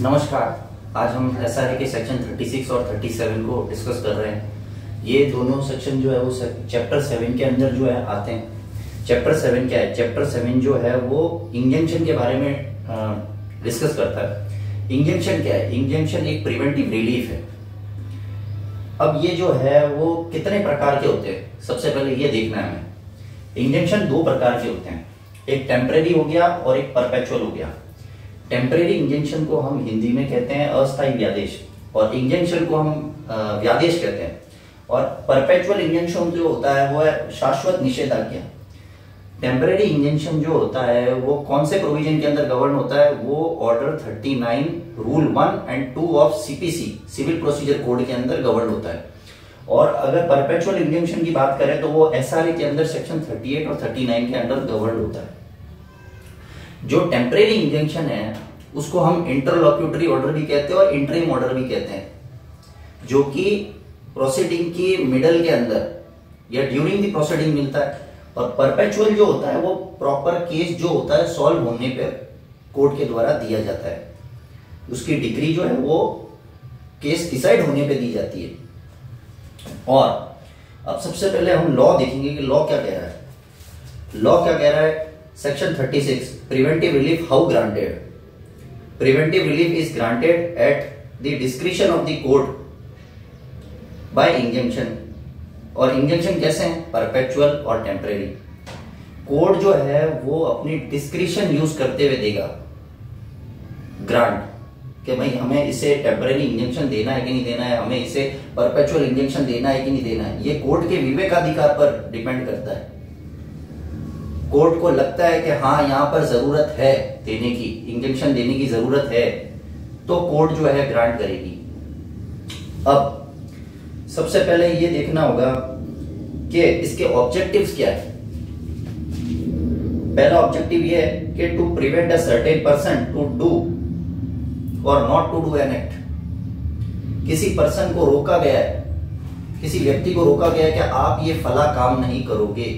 नमस्कार। आज हम एसआरए के सेक्शन 36 और 37 को डिस्कस कर रहे हैं। ये दोनों सेक्शन जो है वो चैप्टर 7 के अंदर जो है आते हैं। चैप्टर 7 क्या है? चैप्टर 7 जो है वो इंजंक्शन के बारे में डिस्कस करता है। इंजंक्शन क्या है? इंजंक्शन एक प्रिवेंटिव रिलीफ है। अब ये जो है वो कितने प्रकार के होते हैं, सबसे पहले ये देखना है हमें। इंजंक्शन दो प्रकार के होते हैं, एक टेम्परेरी हो गया और एक परपेचुअल हो गया। टेम्परेरी इंजेक्शन को हम हिंदी में कहते हैं अस्थायी व्यादेश, और इंजेक्शन को हम व्यादेश कहते हैं। और परपेचुअल इंजेक्शन जो होता है वो है शाश्वत निषेधाज्ञा। टेम्परेरी इंजेक्शन जो होता है वो कौन से प्रोविजन के अंदर गवर्न होता है? वो order 39 rule 1 and 2 of CPC civil procedure code के अंदर गवर्न होता है। और अगर परपेचुअल इंजेक्शन की बात करें तो वो एसआरए के अंदर सेक्शन 38 और 39 के अंदर गवर्न होता है। जो टेम्परेरी इंजंक्शन है उसको हम इंटरलॉक्यूटरी ऑर्डर भी कहते हैं और इंटरिम ऑर्डर भी कहते हैं, जो कि प्रोसीडिंग की मिडल के अंदर या ड्यूरिंग द प्रोसीडिंग मिलता है। और परपेचुअल जो होता है वो प्रॉपर केस जो होता है सॉल्व होने पे कोर्ट के द्वारा दिया जाता है। उसकी डिग्री जो है वो केस डिसाइड होने पे दी जाती है। और अब सबसे पहले हम लॉ देखेंगे कि लॉ क्या कह रहा है। लॉ क्या कह रहा है? Section 36, preventive relief how granted? Preventive relief is granted at the discretion of the court by injunction। और injunction कैसे हैं? perpetual और temporary। कोर्ट जो है वो अपनी डिस्क्रिशन यूज करते हुए देगा ग्रांट कि भाई हमें इसे टेम्परेरी इंजेक्शन देना है कि नहीं देना है, हमें इसे परपेचुअल इंजेक्शन देना है कि नहीं देना है। ये कोर्ट के विवेकाधिकार पर डिपेंड करता है। कोर्ट को लगता है कि हाँ यहाँ पर जरूरत है देने की, इंजेक्शन देने की जरूरत है, तो कोर्ट जो है ग्रांट करेगी। अब सबसे पहले ये देखना होगा कि इसके ऑब्जेक्टिव्स क्या है। पहला ऑब्जेक्टिव ये है कि to prevent a certain person to do और not to do an act. किसी पर्सन को रोका गया है, किसी व्यक्ति को रोका गया है कि आप ये फला काम नहीं करोगे।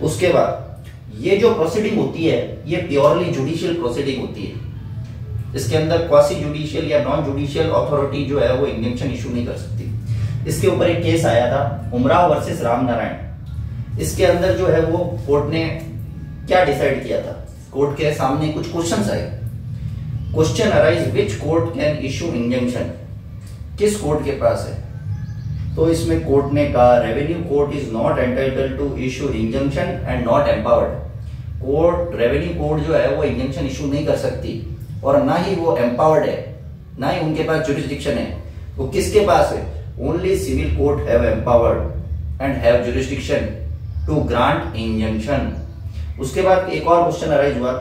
उसके बाद ये जो प्रोसीडिंग होती है ये प्योरली जुडिशियल प्रोसीडिंग होती है। इसके अंदर क्वासी जुडिशियल या नॉन जुडिशियल अथॉरिटी जो है वो इंजंक्शन इशू नहीं कर सकती। इसके ऊपर एक केस आया था उमराव वर्सेस रामनारायण। इसके अंदर जो है वो कोर्ट ने क्या डिसाइड किया था? कोर्ट के सामने कुछ क्वेश्चंस आए। Question arise which court can issue injunction? किस कोर्ट के पास है? तो इसमें कोर्ट ने कहा revenue court is not entitled to issue injunction and not empowered. Court revenue court जो है वो इंजंक्शन इशू नहीं कर सकती और ना ही वो एम्पावर्ड है, ना ही उनके पास जुरिस्डिक्शन है। वो किसके पास है? Only civil court have empowered and have jurisdiction to grant injunction. उसके बाद एक और क्वेश्चन अराइज हुआ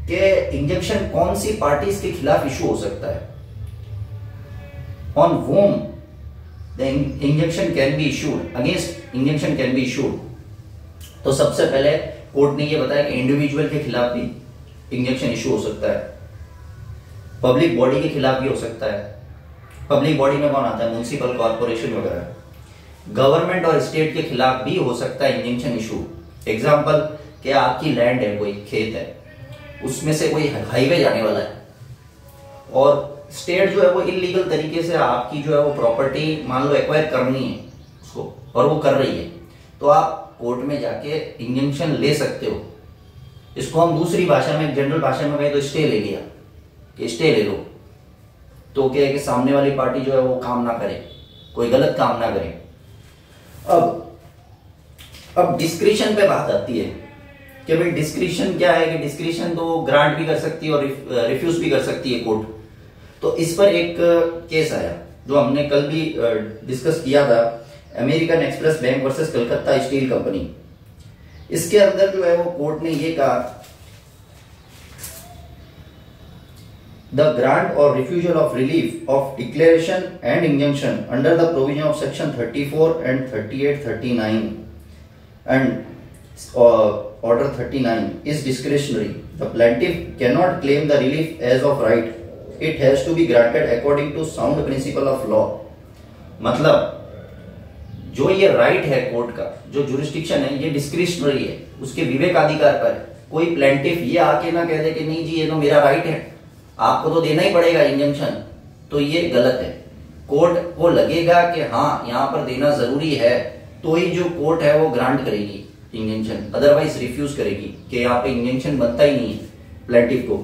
कि इंजंक्शन कौन सी पार्टीज के खिलाफ इशू हो सकता है? On whom the injunction can be issued, against injunction can be issued। तो सबसे पहले कोर्ट ने ये बताया कि इंडिविजुअल के खिलाफ भी इंजंक्शन इशू हो सकता है, पब्लिक बॉडी के खिलाफ भी हो सकता है। पब्लिक बॉडी में कौन आता है? म्युनिसिपल कॉर्पोरेशन वगैरह। गवर्नमेंट और स्टेट के खिलाफ भी हो सकता है इंजंक्शन इशू। एग्जांपल कि आपकी लैंड है, कोई खेत है, उसमें से कोई हाईवे जाने वाला है और स्टेट जो है वो इलीगल तरीके से आपकी जो है वो प्रॉपर्टी मान लो एक्वायर करनी है उसको, और वो कर रही है, तो आप कोर्ट में जाके इंजंक्शन ले सकते हो। इसको हम दूसरी भाषा में, जनरल भाषा में कहें तो स्टे ले लिया कि स्टे ले लो। तो क्या है कि सामने वाली पार्टी जो है वो काम ना करे, कोई गलत काम ना करे। अब डिस्क्रिशन पे बात आती है कि भाई डिस्क्रिशन क्या है? कि डिस्क्रिशन तो ग्रांट भी कर सकती है और रिफ्यूज भी कर सकती है कोर्ट। तो इस पर एक केस आया जो हमने कल भी डिस्कस किया था, American Express bank versus Calcutta steel company. इसके अंदर जो है वो कोर्ट ने ये कहा द ग्रांट और refusal of relief of declaration and injunction under the provision of section 34 and 38, 39 and order 39 is discretionary. The plaintiff can not claim the relief as of right, it has to be granted according to sound principle of law। मतलब जो ये right है court का, जो jurisdiction है, ये discretionary है, उसके विवेकाधिकार पर है। कोई प्लेंटिफ ये आके ना कह दे कि नहीं जी ये तो मेरा राइट है, आपको तो देना ही पड़ेगा इंजंक्शन, तो ये गलत है। कोर्ट को लगेगा कि हाँ यहाँ पर देना जरूरी है, तो ही जो कोर्ट है वो ग्रांट करेगी इंजंक्शन, अदरवाइज रिफ्यूज करेगी कि यहाँ पे इंजंक्शन बनता ही नहीं है प्लेंटिफ को।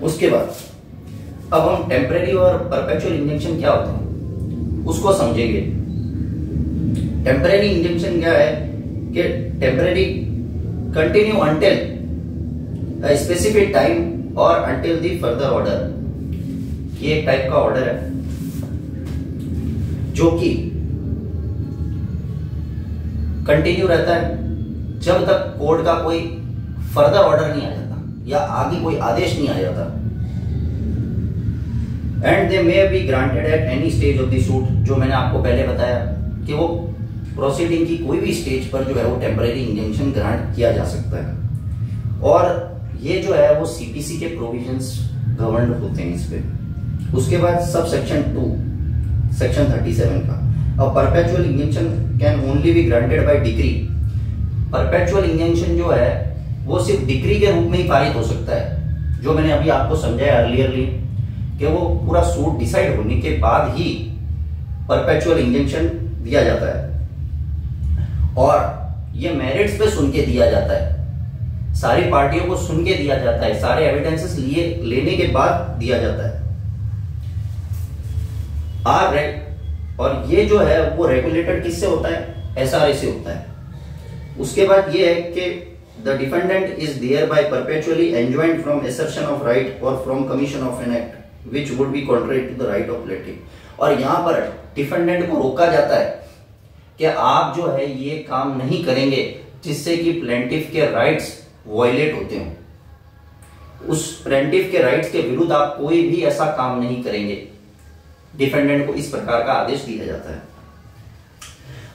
उसके बाद अब हम टेम्परेरी और परपेचुअल इंजंक्शन क्या होता है उसको समझेंगे। टेम्परेरी इंजंक्शन क्या है कि temporary continue until specific time और अंटिल द फर्दर ऑर्डर, ये एक टाइप का ऑर्डर है जो कि कंटिन्यू रहता है जब तक कोर्ट का कोई फर्दर ऑर्डर नहीं आ जाता या आगे कोई आदेश नहीं आ जाता। And they may be granted at any stage of the suit, जो मैंने आपको पहले बताया कि वो प्रोसीडिंग की कोई भी स्टेज पर जो है वो टेम्परेरी इंजंक्शन ग्रांट किया जा सकता है। और ये जो है वो सीपीसी के प्रोविजंस गवर्न होते हैं इस पे। उसके बाद सब सेक्शन 2 सेक्शन 37 का, अब perpetual injunction can only be granted by decree. Perpetual injunction जो है वो सिर्फ डिक्री के रूप में ही पारित हो सकता है, जो मैंने अभी आपको समझाया अर्लियरली कि वो पूरा सूट डिसाइड होने के बाद ही परपेचुअल इंजंक्शन दिया जाता है और ये मेरिट्स पे सुन के दिया जाता है, सारी पार्टियों को सुन के दिया जाता है, सारे एविडेंसेस लेने के बाद दिया जाता है। और ये जो है वो रेगुलेटेड किससे होता है, एसआरए से होता है। उसके बाद ये है कि the defendant is thereby perpetually enjoined from assertion of right और from commission of an act which would be contrary to the right of plaintiff. और यहां पर डिफेंडेंट को रोका जाता है कि आप जो है ये काम नहीं करेंगे जिससे कि प्लेंटिफ के राइट्स वायलेट होते हो। उस प्लेंटिफ के राइट्स के विरुद्ध आप कोई भी ऐसा काम नहीं करेंगे, डिफेंडेंट को इस प्रकार का आदेश दिया जाता है।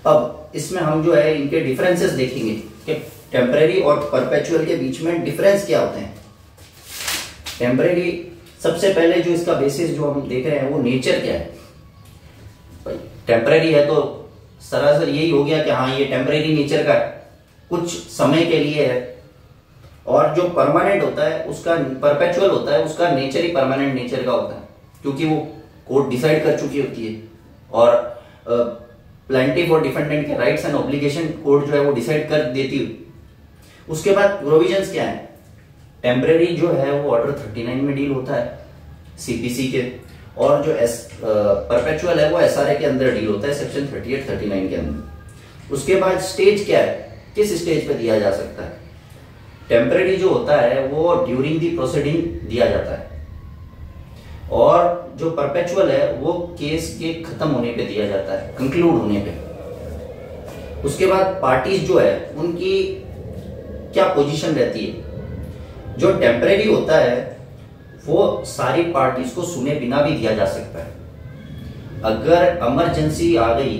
अब इसमें हम जो है इनके डिफरेंसेस देखेंगे कि टेम्परेरी और परपेचुअल के बीच में डिफरेंस क्या होते हैं। टेम्परेरी सबसे पहले जो इसका बेसिस जो हम देख रहे हैं वो नेचर क्या है। टेम्परेरी है तो सरासर यही हो गया कि हाँ ये टेम्परेरी नेचर का है, कुछ समय के लिए है। और जो परमानेंट होता है उसका, परपेचुअल होता है उसका नेचर ही परमानेंट नेचर का होता है, क्योंकि वो कोर्ट डिसाइड कर चुकी होती है और प्लेंटिफ और डिफेंडेंट के राइट्स एंड ऑब्लिगेशन कोर्ट जो है वो डिसाइड कर देती है। उसके बाद प्रोविजंस क्या है, टेम्परेरी जो है वो ऑर्डर 39 में डील होता है सीपीसी के, और जो परपेचुअल है वो एसआरए के अंदर डील होता है सेक्शन 38-39 के अंदर। उसके बाद स्टेज क्या है, किस स्टेज पे दिया जा सकता है। टेम्परेरी जो होता है वो ड्यूरिंग दी प्रोसीडिंग दिया जाता है और जो परपेचुअल है वो केस के खत्म होने पे दिया जाता है, कंक्लूड होने पे। उसके बाद पार्टीज जो है उनकी क्या पोजीशन रहती है। जो टेम्परेरी होता है वो सारी पार्टीज को सुने बिना भी दिया जा सकता है। अगर इमरजेंसी आ गई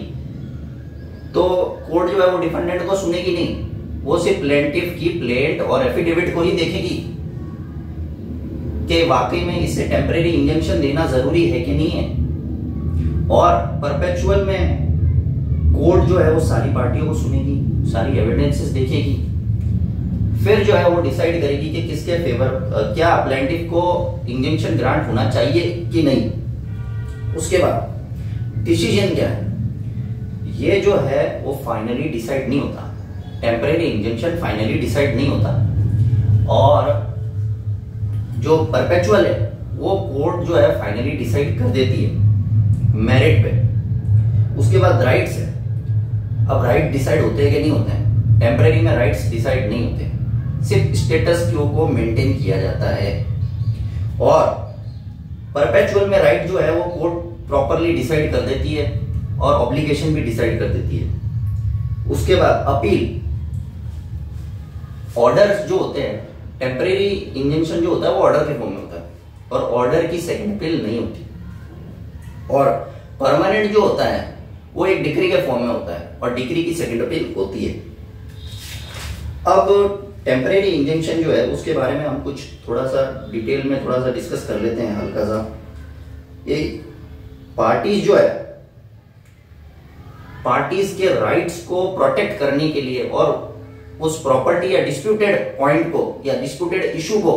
तो कोर्ट जो है वो डिफेंडेंट को सुनेगी नहीं, वो सिर्फ प्लेंटिफ की प्लेंट और एफिडेविट को ही देखेगी कि वाकई में इससे टेम्परेरी इंजंक्शन देना जरूरी है कि नहीं है। और परपेचुअल में कोर्ट जो है वो सारी पार्टियों को सुनेगी, सारी एविडेंसेस देखेगी, फिर जो है वो डिसाइड करेगी कि किसके फेवर, क्या प्लेंटिफ को इंजंक्शन ग्रांट होना चाहिए कि नहीं। उसके बाद डिसीजन क्या है, ये जो है वो फाइनली डिसाइड नहीं होता, टेम्परेरी इंजंक्शन फाइनली डिसाइड नहीं होता। और जो परपेचुअल है वो कोर्ट जो है फाइनली डिसाइड कर देती है मेरिट पे। उसके बाद राइट्स है, अब राइट डिसाइड होते हैं कि नहीं होते हैं। टेम्परेरी में राइट्स डिसाइड नहीं होते, सिर्फ स्टेटस क्यू को मेंटेन किया जाता है। और परपेचुअल में राइट जो है वो कोर्ट प्रॉपरली डिसाइड कर देती है और ऑब्लिगेशन भी डिसाइड कर देती है। उसके बाद अपील, ऑर्डर्स जो होते हैं, टेम्परेरी इंजंक्शन जो होता है वो ऑर्डर के फॉर्म में होता है और ऑर्डर की सेकंड अपील नहीं होती। और परमानेंट जो होता है वो एक डिक्री के फॉर्म में होता है और डिक्री की सेकंड अपील होती है। अब टेम्परेरी इंजंक्शन जो है उसके बारे में हम कुछ थोड़ा सा डिटेल में थोड़ा सा डिस्कस कर लेते हैं हल्का सा। ये पार्टीज जो है, पार्टीज के राइट्स को प्रोटेक्ट करने के लिए और उस प्रॉपर्टी या डिस्प्यूटेड पॉइंट को या डिस्प्यूटेड इशू को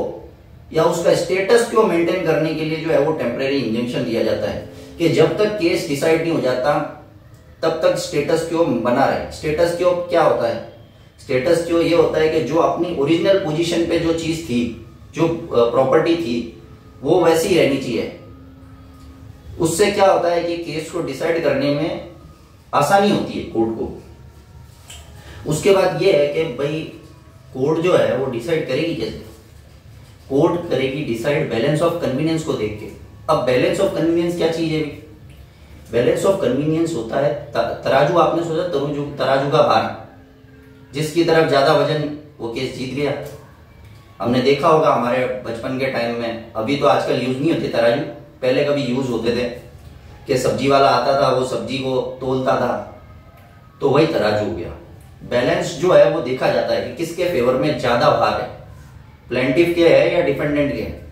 या उसका स्टेटस को मेंटेन करने के लिए जो है वो टेम्परेरी इंजंक्शन दिया जाता है कि जब तक केस डिसाइड नहीं हो जाता तब तक स्टेटस क्यो बना रहे। स्टेटस क्यो क्या होता है? स्टेटस क्यो ये होता है कि जो अपनी ओरिजिनल पोजीशन पे जो चीज थी, जो प्रॉपर्टी थी, वो वैसी ही रहनी चाहिए। उससे क्या होता है कि केस को डिसाइड करने में आसानी होती है कोर्ट को। उसके बाद ये है कि भाई कोर्ट जो है वो डिसाइड करेगी कैसे? कोर्ट करेगी डिसाइड बैलेंस ऑफ कन्वीनियंस को देख के। अब बैलेंस ऑफ कन्वीनियंस क्या चीज है? बैलेंस ऑफ कन्वीनियंस होता है तराजू। आपने सोचा तराजू का भार, जिसकी तरफ ज्यादा वजन वो केस जीत गया। हमने देखा होगा हमारे बचपन के टाइम में, अभी तो आजकल यूज नहीं होते तराजू, पहले कभी यूज होते थे कि सब्जी वाला आता था, वो सब्जी को तोलता था, तो वही तराजू हो गया। बैलेंस जो है वो देखा जाता है कि किसके फेवर में ज्यादा भार है, प्लेंटिफ के है या डिफेंडेंट के है।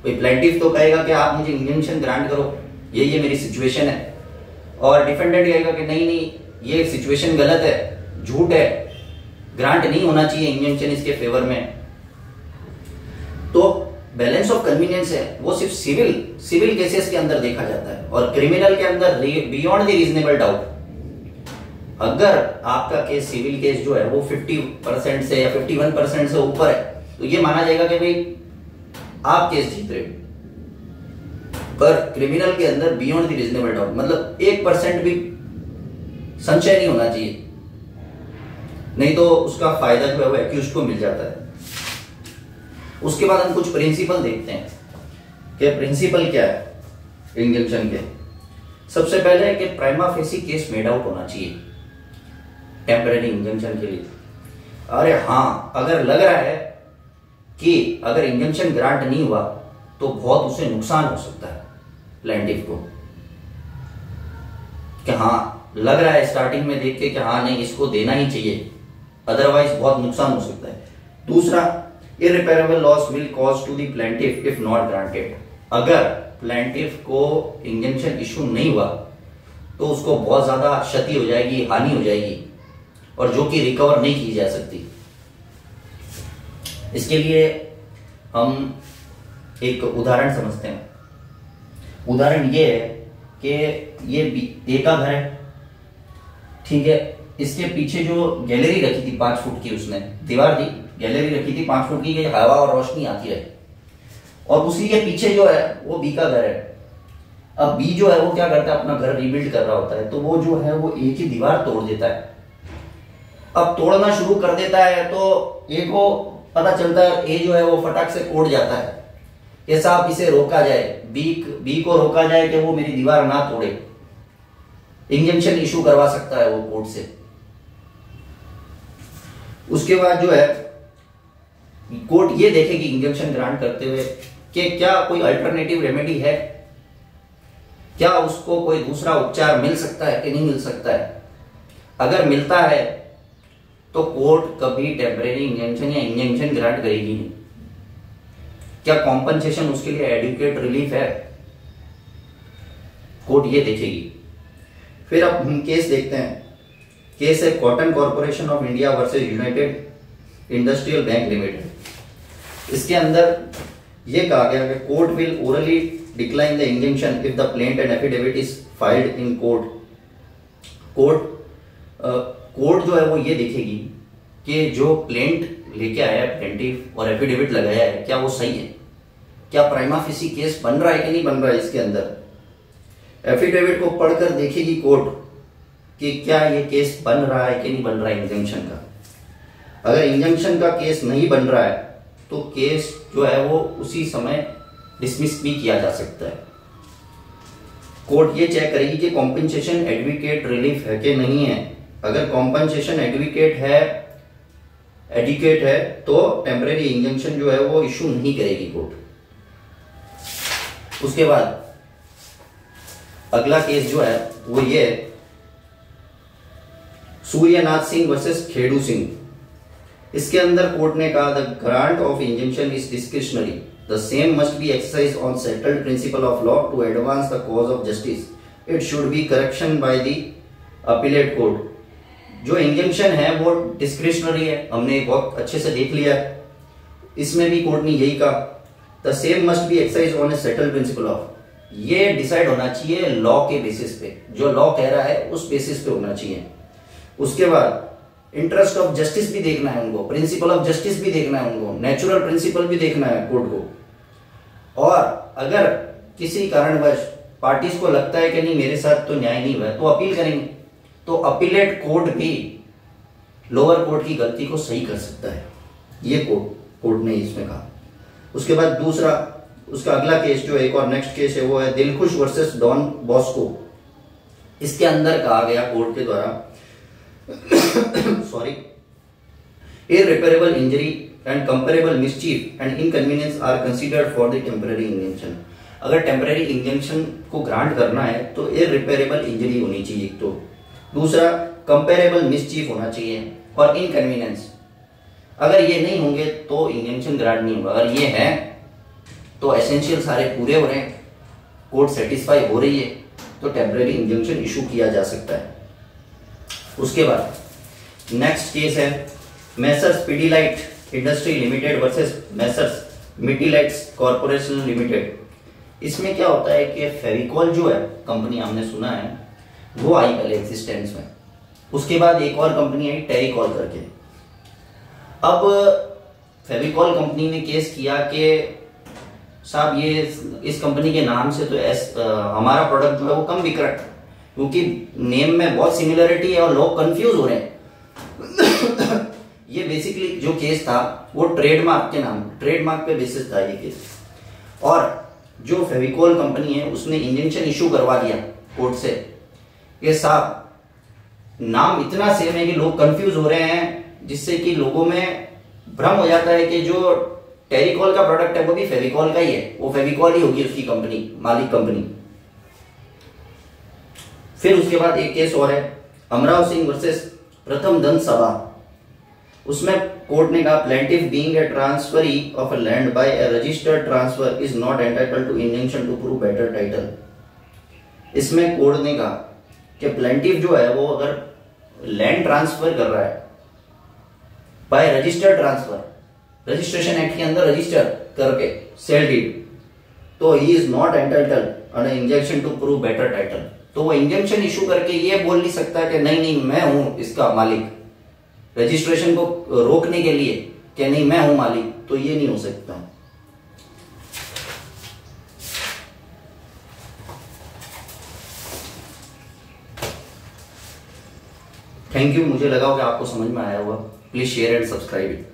कोई प्लेंटिफ तो कहेगा कि आप मुझे इंजंक्शन ग्रांट करो, ये मेरी सिचुएशन है, और डिफेंडेंट कहेगा कि नहीं नहीं ये सिचुएशन गलत है, झूठ है, ग्रांट नहीं होना चाहिए इंजंक्शन इसके फेवर में। तो बैलेंस ऑफ कन्वीनियंस है वो सिर्फ सिविल केसेस के अंदर देखा जाता है, और क्रिमिनल के अंदर बियॉन्ड द रीजनेबल डाउट। अगर आपका केस सिविल केस जो है वो 50% से या 51% से ऊपर है तो ये माना जाएगा कि भाई आप केस जीत रहे हो। पर क्रिमिनल के अंदर बियॉन्ड द रीजनेबल डाउट मतलब 1% भी संशय नहीं होना चाहिए, नहीं तो उसका फायदा जो है वो एक्यूज्ड को मिल जाता है। उसके बाद हम कुछ प्रिंसिपल देखते हैं कि प्रिंसिपल क्या है इंजंक्शन के। सबसे पहले है कि prima facie case made out होना चाहिए टेम्परेरी इंजंक्शन के लिए। अरे हाँ, अगर लग रहा है कि अगर इंजंक्शन ग्रांट नहीं हुआ तो बहुत उसे नुकसान हो सकता है प्लेंटिफ को, कि हाँ लग रहा है स्टार्टिंग में देख के कि हाँ नहीं इसको देना ही चाहिए, अदरवाइज बहुत नुकसान हो सकता है। दूसरा, irreparable loss will cause to the plaintiff if not granted। अगर प्लेंटिफ को इंजंक्शन इशू नहीं हुआ तो उसको बहुत ज्यादा क्षति हो जाएगी, हानि हो जाएगी, और जो कि रिकवर नहीं की जा सकती। इसके लिए हम एक उदाहरण समझते हैं। उदाहरण ये है कि ये ए का घर है, ठीक है, इसके पीछे जो गैलरी रखी थी 5 फुट की, उसने दीवार दी, गैलरी रखी थी 5 फुट की, हवा और रोशनी आती है, और उसी के पीछे जो है वो बी का घर है। अब बी जो है वो क्या करता है, अपना घर रीबिल्ड कर रहा होता है, तो वो जो है वो ए की दीवार तोड़ देता है। अब तोड़ना शुरू कर देता है तो ए को पता चलता है, ए जो है वो फटाक से कोड़ जाता है कि साहब इसे रोका जाए, बी को रोका जाए कि वो मेरी दीवार ना तोड़े। इंजंक्शन इशू करवा सकता है वो कोर्ट से। उसके बाद जो है कोर्ट ये देखेगी इंजंक्शन ग्रांट करते हुए कि क्या कोई अल्टरनेटिव रेमेडी है, क्या उसको कोई दूसरा उपचार मिल सकता है कि नहीं मिल सकता है। अगर मिलता है तो कोर्ट कभी टेम्परेरी इंजंक्शन या इंजंक्शन ग्रांट करेगी नहीं। क्या कॉम्पनसेशन उसके लिए एडुकेट रिलीफ है, कोर्ट ये देखेगी। फिर अब हम केस देखते हैं। केस है cotton corporation of India versus United industrial bank limited. इसके अंदर ये कहा गया कि court will orally decline the injunction if the plaint and affidavit is filed in court. Court जो है वो ये देखेगी कि जो प्लेंट लेके आया है प्लेंटिफ और एफिडेविट लगाया है क्या वो सही है, क्या प्राइमा फेसी केस बन रहा है कि नहीं बन रहा है। इसके अंदर एफिडेविट को पढ़कर देखेगी कोर्ट कि क्या ये केस बन रहा है कि नहीं बन रहा है इंजंक्शन का। अगर इंजंक्शन का केस नहीं बन रहा है तो केस जो है वो उसी समय डिसमिस भी किया जा सकता है। कोर्ट ये चेक करेगी कि कॉम्पनसेशन एडवोकेट रिलीफ है कि नहीं है। अगर कॉम्पनसेशन एडवोकेट है तो टेम्परेरी इंजंक्शन जो है वो इशू नहीं करेगी कोर्ट। उसके बाद अगला केस जो है वो ये सूर्यनाथ सिंह वर्सेस खेड़ू सिंह। इसके अंदर कोर्ट ने कहा the grant of injunction is discretionary, the same must be exercise on settled principle of law to advance the cause of justice, it should be correction by the appellate court. जो injunction है वो discretionary है, हमने बहुत अच्छे से देख लिया है। इसमें भी कोर्ट ने यही कहा, the same must be exercise on A settled principle of, ये डिसाइड होना चाहिए लॉ के बेसिस पे, जो लॉ कह रहा है उस बेसिस पे होना चाहिए। उसके बाद इंटरेस्ट ऑफ जस्टिस भी देखना है उनको, प्रिंसिपल ऑफ जस्टिस भी देखना है उनको, नेचुरल प्रिंसिपल भी देखना है कोर्ट को। और अगर किसी कारणवश पार्टीज को लगता है कि नहीं मेरे साथ तो न्याय नहीं हुआ तो अपील करेंगे, तो अपीलेट कोर्ट भी लोअर कोर्ट की गलती को सही कर सकता है, ये कोर्ट ने इसमें कहा। उसके बाद दूसरा, उसका अगला केस जो एक और नेक्स्ट केस है वो है दिलखुश वर्सेस डॉन बॉस्को। इसके अंदर कहा गया कोर्ट के द्वारा sorry, irreparable injury and comparable mischief and inconvenience are considered for the temporary injunction। अगर टेम्पररी इंजंक्शन को ग्रांट करना है तो irreparable इंजरी होनी चाहिए एक तो, दूसरा कंपेरेबल मिसचीफ होना चाहिए, और इनकन्वीनियंस अगर ये नहीं होंगे तो इंजंक्शन ग्रांट नहीं होगा। अगर ये है तो एसेंशियल सारे पूरे हो रहे हैं, कोर्ट सेटिस्फाई हो रही है, तो टेम्पररी इंजंक्शन इशू किया जा सकता है। उसके बाद नेक्स्ट केस है messrs Pidilite industry limited versus messrs Midilites corporation limited. इसमें क्या होता है कि फेविकॉल जो है कंपनी, हमने सुना है वो आई पहले एग्जिस्टेंस में, उसके बाद एक और कंपनी आई टेरिकॉल करके। अब फेविकॉल कंपनी ने केस किया कि साहब ये इस कंपनी के नाम से तो हमारा प्रोडक्ट जो है वो कम बिक रहा है, क्योंकि नेम में बहुत सिमिलरिटी है और लोग कंफ्यूज हो रहे हैं। ये बेसिकली जो केस था वो ट्रेडमार्क के नाम, ट्रेडमार्क पे बेसिस था ये केस, और जो फेविकॉल कंपनी है उसने इंजंक्शन इशू करवा दिया कोर्ट से कि साहब नाम इतना सेम है कि लोग कंफ्यूज हो रहे हैं, जिससे कि लोगों में भ्रम हो जाता है कि जो टेरिकॉल का प्रोडक्ट है वो भी फेविकॉल का ही है, वो फेविकॉल ही होगी उसकी कंपनी, मालिक कंपनी। फिर उसके बाद एक केस और है अमराव सिंह वर्सेस प्रथम दंत सभा। उसमें कोर्ट ने कहा plaintiff being a transferee of a land by a registered transfer is not entitled to injunction to prove better title. इसमें कोर्ट ने कहा कि प्लेंटिफ जो है वो अगर लैंड ट्रांसफर कर रहा है by registered transfer, registration act के अंदर रजिस्टर करके सेल डीड, तो he is not entitled on injunction to prove better title. तो वो इंजंक्शन इशू करके ये बोल नहीं सकता कि नहीं नहीं मैं हूं इसका मालिक, रजिस्ट्रेशन को रोकने के लिए कि नहीं मैं हूं मालिक, तो ये नहीं हो सकता। थैंक यू, मुझे लगा कि आपको समझ में आया होगा। Please share and subscribe it.